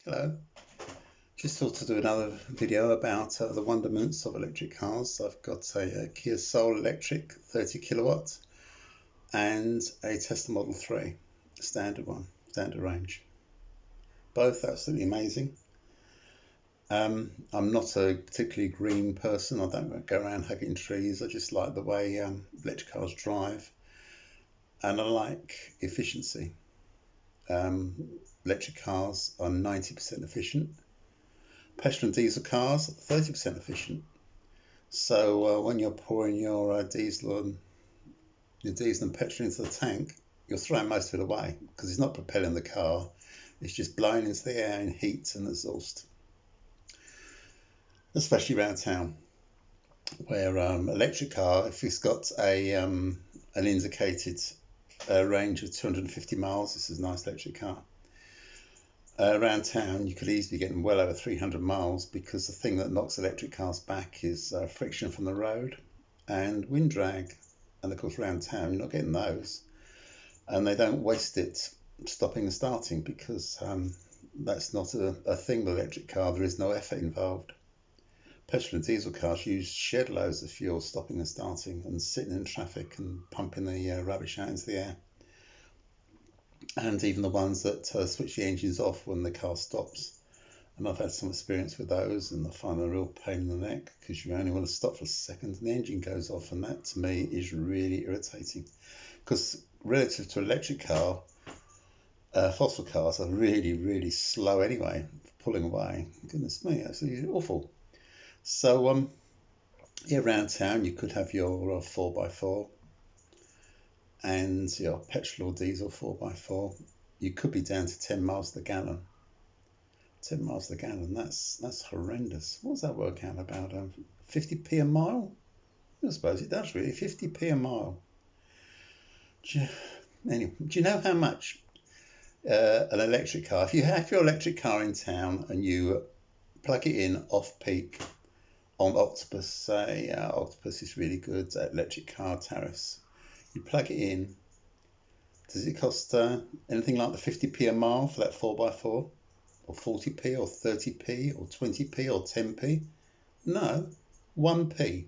Hello, just thought to do another video about the wonderments of electric cars. I've got a Kia Soul electric 30 kilowatt and a Tesla Model 3, standard one, standard range. Both absolutely amazing. I'm not a particularly green person. I don't go around hugging trees. I just like the way electric cars drive, and I like efficiency. Electric cars are 90% efficient. Petrol and diesel cars, 30% efficient. So when you're pouring your diesel and petrol into the tank, you're throwing most of it away because it's not propelling the car. It's just blowing into the air in heat and exhaust, especially around town, where electric car, if it's got an indicated range of 250 miles, this is a nice electric car. Around town, you could easily get them well over 300 miles because the thing that knocks electric cars back is friction from the road and wind drag. And of course, around town, you're not getting those. And they don't waste it stopping and starting because that's not a thing with electric car. There is no effort involved. Petrol and diesel cars use shed loads of fuel stopping and starting and sitting in traffic and pumping the rubbish out into the air. And even the ones that switch the engines off when the car stops. And I've had some experience with those, and I find them a real pain in the neck because you only want to stop for a second and the engine goes off, and that to me is really irritating. Because relative to electric car, fossil cars are really slow anyway, pulling away. Goodness me, absolutely awful. So yeah, around town you could have your 4x4 and your petrol or diesel 4x4. You could be down to 10 miles to the gallon. 10 miles to the gallon, that's horrendous. What does that work out about? 50p a mile? I suppose it does really, 50p a mile. Anyway, do you know how much an electric car, if you have your electric car in town and you plug it in off peak on Octopus, say Octopus is really good at electric car tariffs. You plug it in, does it cost anything like the 50p a mile for that 4x4? Or 40p or 30p or 20p or 10p? No, 1p.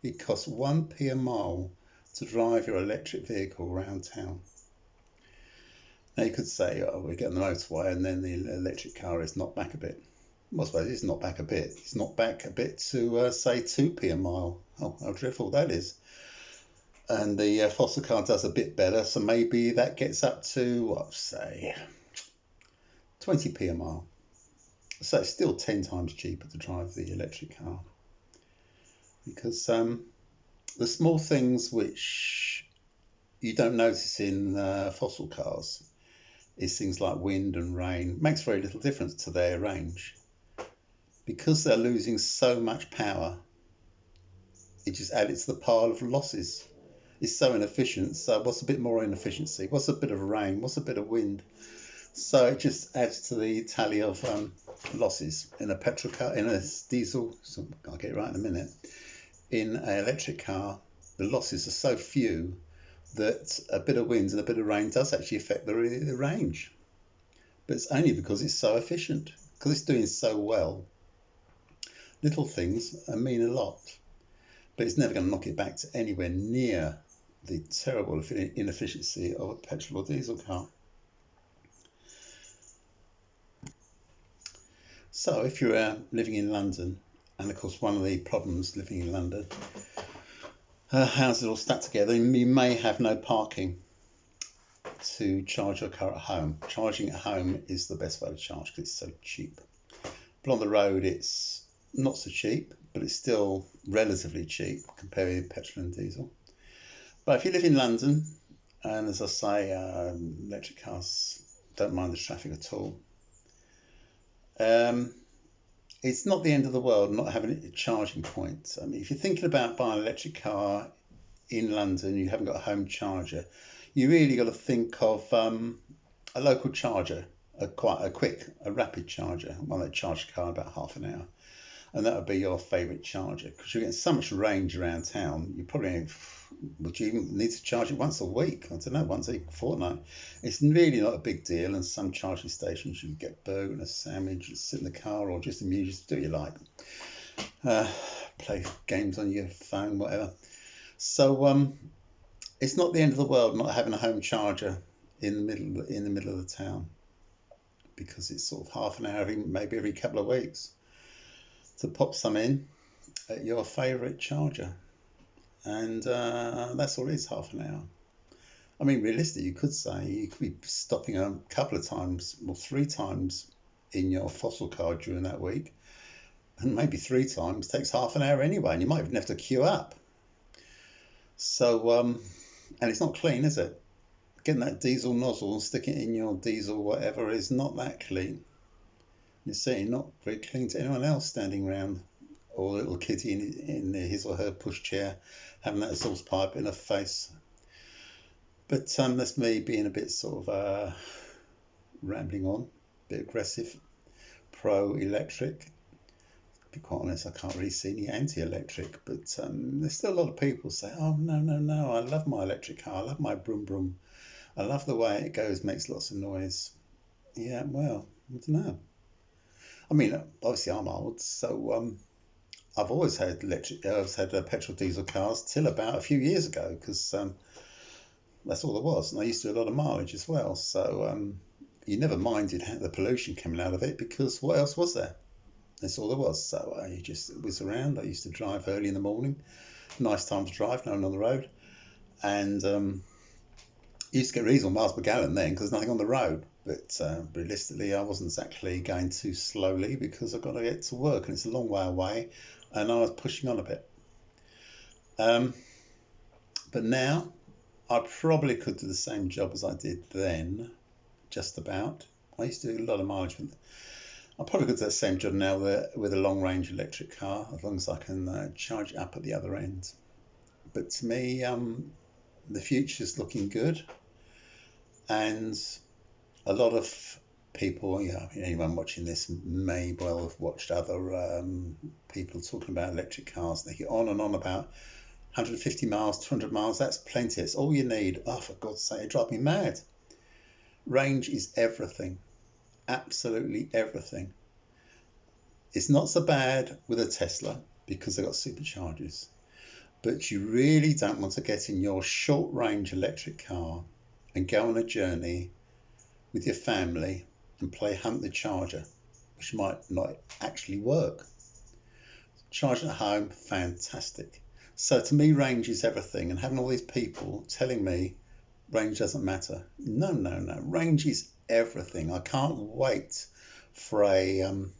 It costs 1p a mile to drive your electric vehicle around town. Now you could say, oh, we get on the motorway and then the electric car is knocked back a bit. Well, I suppose it's not back a bit. It's not back a bit to say 2p a mile. Oh, how dreadful that is. And the fossil car does a bit better, so maybe that gets up to, what, say, 20p a mile. So it's still 10 times cheaper to drive the electric car. Because the small things which you don't notice in fossil cars is things like wind and rain. Makes very little difference to their range. Because they're losing so much power, it just added to the pile of losses. It's so inefficient, so what's a bit more inefficiency? What's a bit of rain? What's a bit of wind? So it just adds to the tally of losses in a petrol car, in a diesel, so I'll get it right in a minute. In an electric car, the losses are so few that a bit of wind and a bit of rain does actually affect the range. But it's only because it's so efficient, because it's doing so well. Little things mean a lot, but it's never going to knock it back to anywhere near the terrible inefficiency of a petrol or diesel car. So if you're living in London, and of course one of the problems living in London, houses all stuck together, you may have no parking to charge your car at home. Charging at home is the best way to charge because it's so cheap. But on the road it's not so cheap, but it's still relatively cheap compared with petrol and diesel. But if you live in London, and as I say, electric cars don't mind the traffic at all. It's not the end of the world not having a charging point. I mean, if you're thinking about buying an electric car in London, you haven't got a home charger, you really got to think of a local charger, quite a quick, a rapid charger, one that charges the car in about half an hour. and that would be your favourite charger, because you're getting so much range around town. You probably would you even need to charge it once a week? I don't know, once a fortnight. It's really not a big deal, and some charging stations you can get a burger and a sandwich, and sit in the car, or just amuse yourself, do what you like. Play games on your phone, whatever. So it's not the end of the world not having a home charger in the middle of the town, because it's sort of half an hour, maybe every couple of weeks, to pop some in at your favourite charger, and that's all it is, half an hour. I mean, realistically, you could say you could be stopping a couple of times or 3 times in your fossil car during that week, and maybe 3 times takes half an hour anyway, and you might even have to queue up. So, and it's not clean, is it? Getting that diesel nozzle and sticking it in your diesel whatever is not that clean. It's certainly not very clean to anyone else standing around, or a little kitty in his or her pushchair having that exhaust pipe in her face. But that's me being a bit sort of rambling on, a bit aggressive, pro-electric. To be quite honest, I can't really see any anti-electric, but there's still a lot of people say, oh, no, I love my electric car, I love my brum brum. I love the way it goes, makes lots of noise. Yeah, well, I don't know. I mean, obviously I'm old, so I've always had petrol diesel cars till about a few years ago, because that's all there was, and I used to do a lot of mileage as well. So you never minded the pollution coming out of it, because what else was there? That's all there was. So you just whiz around. I used to drive early in the morning, nice time to drive, no one on the road, and used to get reasonable miles per gallon then, because there's nothing on the road. But realistically, I wasn't exactly going too slowly, because I've got to get to work and it's a long way away, and I was pushing on a bit. But now I probably could do the same job as I did then, just about. I used to do a lot of mileage. I probably could do the same job now with a long range electric car, as long as I can charge it up at the other end. But to me, the future's looking good. And a lot of people, anyone watching this may well have watched other people talking about electric cars. They get on and on about 150 miles, 200 miles, that's plenty. It's all you need. Oh, for God's sake, it drives me mad. Range is everything. Absolutely everything. It's not so bad with a Tesla, because they've got superchargers. But you really don't want to get in your short range electric car and go on a journey with your family and play Hunt the Charger, which might not actually work. Charging at home, fantastic. So to me, range is everything, and having all these people telling me range doesn't matter. No. Range is everything. I can't wait for an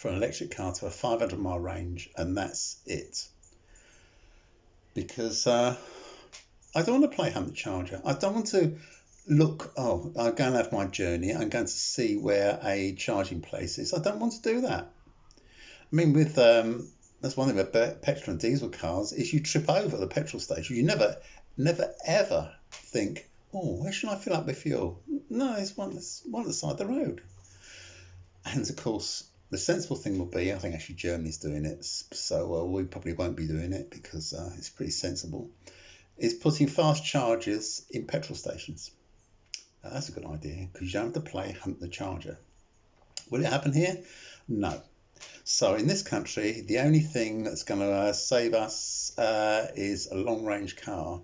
electric car to have 500 mile range, and that's it. Because I don't want to play Hunt the Charger. I don't want to look, I'm going to have my journey, I'm going to see where a charging place is. I don't want to do that. I mean, with that's one thing about petrol and diesel cars, is you trip over at the petrol station. You never ever think, oh, where should I fill up with fuel? No, it's one at the side of the road. And of course, the sensible thing will be, I think actually Germany's doing it, so we probably won't be doing it, because it's pretty sensible, is putting fast chargers in petrol stations. That's a good idea, because you don't have to play Hunt the Charger. Will it happen here? No. So in this country, the only thing that's going to save us is a long range car,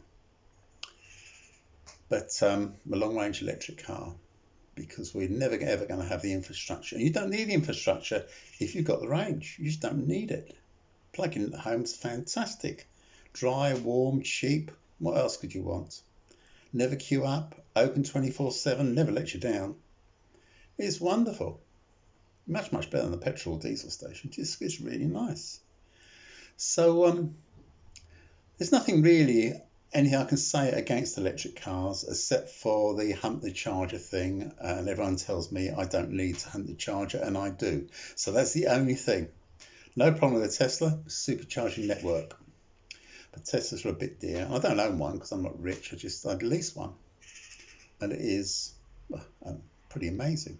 but a long range electric car, because we're never ever going to have the infrastructure. And you don't need the infrastructure if you've got the range. You just don't need it. Plugging it at home is fantastic. Dry, warm, cheap. What else could you want? Never queue up, open 24/7, never let you down. It's wonderful. Much better than the petrol or diesel station. It's really nice. So there's nothing really, anything I can say against electric cars, except for the Hunt the Charger thing. And everyone tells me I don't need to hunt the charger, and I do. So that's the only thing. No problem with a Tesla, supercharging network. But Teslas are a bit dear. I don't own one because I'm not rich. I'd lease one. And it is pretty amazing.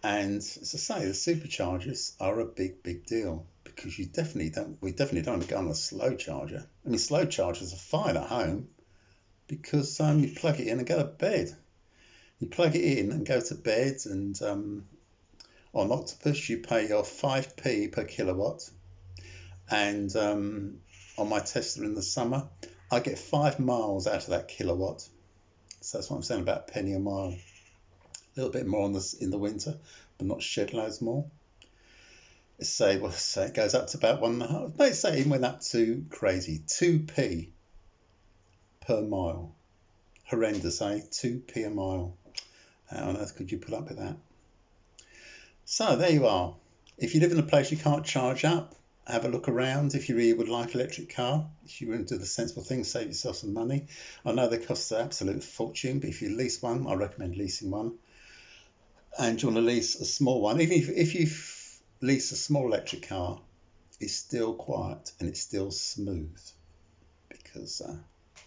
And as I say, the superchargers are a big deal, because we definitely don't want to go on a slow charger. I mean, slow chargers are fine at home, because you plug it in and go to bed. You plug it in and go to bed, and on Octopus you pay your 5p per kilowatt, and on my Tesla in the summer I get 5 miles out of that kilowatt. So that's what I'm saying, about a penny a mile. A little bit more on this in the winter, but not shed loads more. Say it goes up to about 1.5. Let's say it even went up to crazy 2p per mile. Horrendous, eh? 2p a mile. How on earth could you put up with that? So there you are. If you live in a place you can't charge up, have a look around. If you really would like an electric car, if you want to do the sensible thing, save yourself some money. I know they cost an absolute fortune, but if you lease one, I recommend leasing one. And you want to lease a small one, even if you lease a small electric car, it's still quiet and it's still smooth, because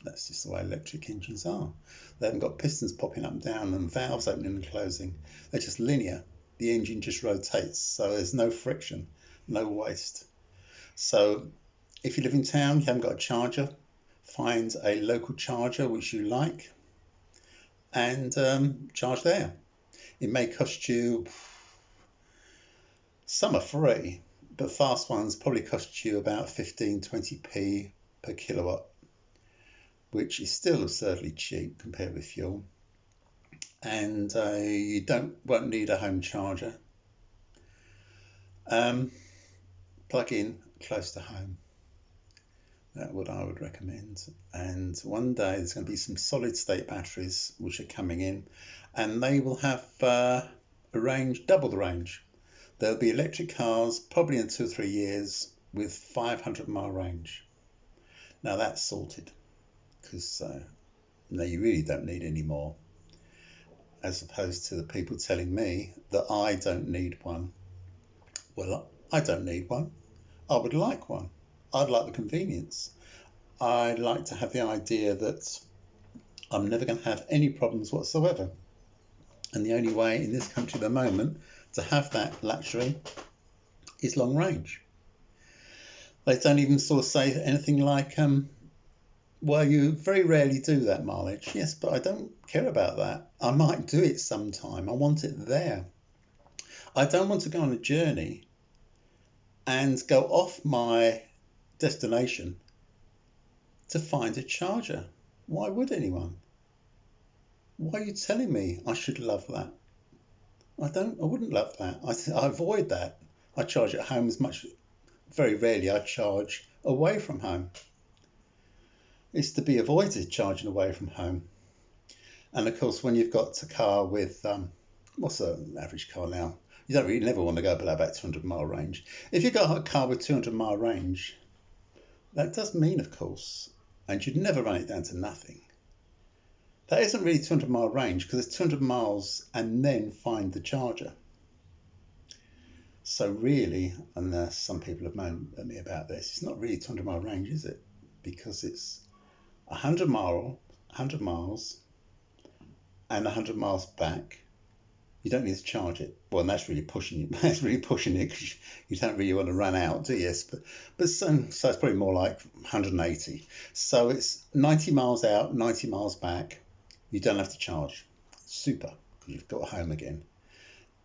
that's just the way electric engines are. They haven't got pistons popping up and down and valves opening and closing. They're just linear. The engine just rotates, so there's no friction, no waste. So if you live in town, you haven't got a charger, find a local charger which you like and charge there. It may cost you, some are free, but fast ones probably cost you about 15-20p per kilowatt, which is still absurdly cheap compared with fuel. And you won't need a home charger. Plug in close to home. That's what I would recommend. And one day there's going to be some solid state batteries which are coming in, and they will have a range, double the range. There'll be electric cars probably in 2 or 3 years with 500-mile range. Now that's sorted, because no, you really don't need any more, as opposed to the people telling me that I don't need one. Well, I don't need one. I would like one. I'd like the convenience. I'd like to have the idea that I'm never going to have any problems whatsoever. And the only way in this country at the moment to have that luxury is long range. They don't even sort of say anything like, well, you very rarely do that mileage. Yes, but I don't care about that. I might do it sometime. I want it there. I don't want to go on a journey and go off my destination to find a charger. Why would anyone? Why are you telling me I should love that? I wouldn't love that. I avoid that. I charge at home as much, very rarely I charge away from home. It's to be avoided, charging away from home. And of course, when you've got a car with, what's an average car now? You don't really never want to go below about 200-mile range. If you've got a car with 200-mile range, that does mean, of course, and you'd never run it down to nothing. That isn't really 200-mile range, because it's 200 miles and then find the charger. So really, and some people have moaned at me about this, it's not really 200-mile range, is it? Because it's 100 miles and 100 miles back. You don't need to charge it. Well, and that's really pushing it. That's really pushing it, because you don't really want to run out, do you? So it's probably more like 180. So it's 90 miles out, 90 miles back. You don't have to charge. Super, because you've got home again.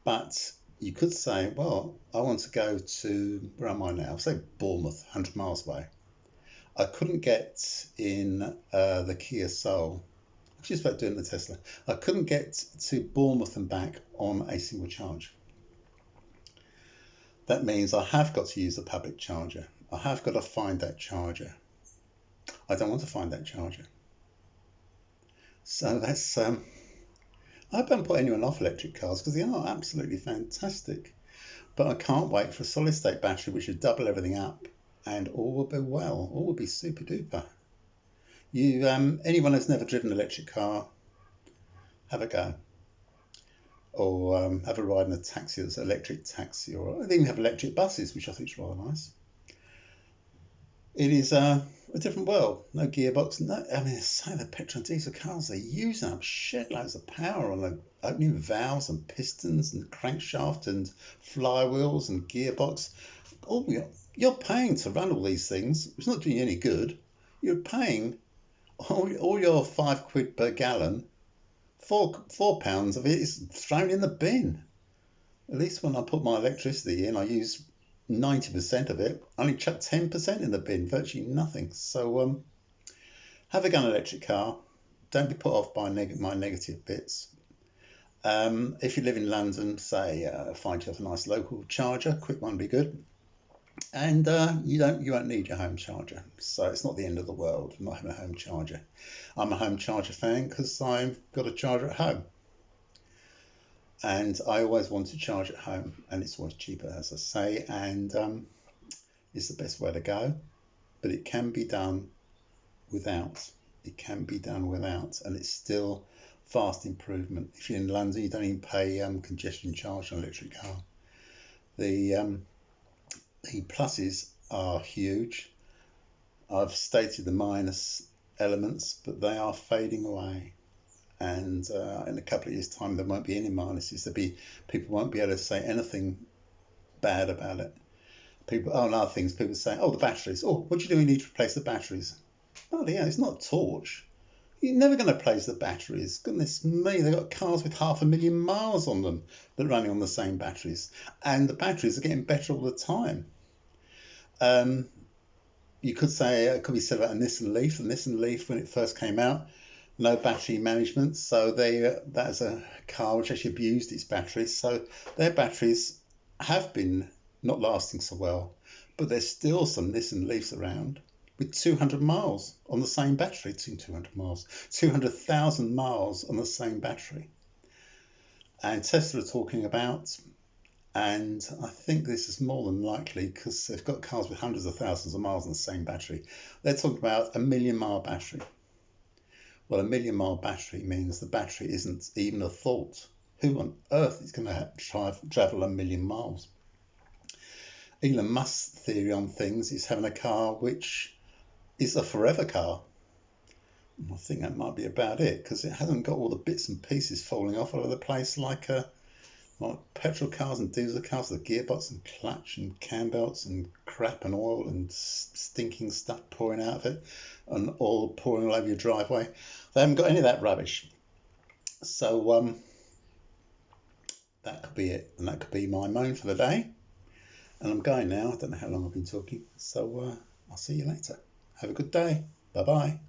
But you could say, well, I want to go to, where am I now? Say Bournemouth, 100 miles away. I couldn't get in the Kia Soul. Just about doing the Tesla. I couldn't get to Bournemouth and back on a single charge. That means I have got to use a public charger. I have got to find that charger. I don't want to find that charger. So that's, I don't put anyone off electric cars, because they are absolutely fantastic. But I can't wait for a solid state battery which would double everything up, and all will be well. All will be super duper. Anyone who's never driven an electric car, have a go, or have a ride in a taxi that's an electric taxi, or they even have electric buses, which I think is rather nice. It is a A different world. No gearbox. No, I mean, so the petrol and diesel cars, they're using up shitloads of power on the opening valves and pistons and crankshaft and flywheels and gearbox. You're paying to run all these things. It's not doing you any good. You're paying all your £5 per gallon. £4 of it is thrown in the bin. At least when I put my electricity in, I use 90% of it. I only chuck 10% in the bin, virtually nothing. So have a gun electric car. Don't be put off by my negative bits. If you live in London, say, find yourself a nice local charger. Quick one would be good. And you won't need your home charger, so it's not the end of the world not having a home charger. I'm a home charger fan because I've got a charger at home, and I always want to charge at home, and it's always cheaper, as I say, and it's the best way to go. But it can be done without. It can be done without, and it's still vast improvement. If you're in London, you don't even pay congestion charge on an electric car. The pluses are huge. I've stated the minus elements, but they are fading away. And in a couple of years' time, there won't be any minuses. People won't be able to say anything bad about it. Other things, people say, the batteries. What do you do when you need to replace the batteries? Oh, yeah, it's not a torch. You're never going to replace the batteries. Goodness me, they've got cars with 500,000 miles on them that are running on the same batteries. And the batteries are getting better all the time. You could say it could be said about a Nissan Leaf. The Nissan Leaf, when it first came out, no battery management, so that is a car which actually abused its batteries. So their batteries have been not lasting so well, but there's still some Nissan Leafs around with 200 miles on the same battery. 200 miles, 200,000 miles on the same battery. And Tesla are talking about. And I think this is more than likely because they've got cars with hundreds of thousands of miles on the same battery. They're talking about a 1,000,000-mile battery. Well, a 1,000,000-mile battery means the battery isn't even a thought. Who on earth is going to travel 1,000,000 miles? Elon Musk's theory on things is having a car which is a forever car. I think that might be about it because it hasn't got all the bits and pieces falling off all over the place like petrol cars and diesel cars, the gearbox and clutch and cam belts and crap and oil and stinking stuff pouring out of it and oil pouring all over your driveway. They haven't got any of that rubbish. So that could be it, and that could be my moan for the day. And I'm going now. I don't know how long I've been talking. So I'll see you later. Have a good day. Bye-bye.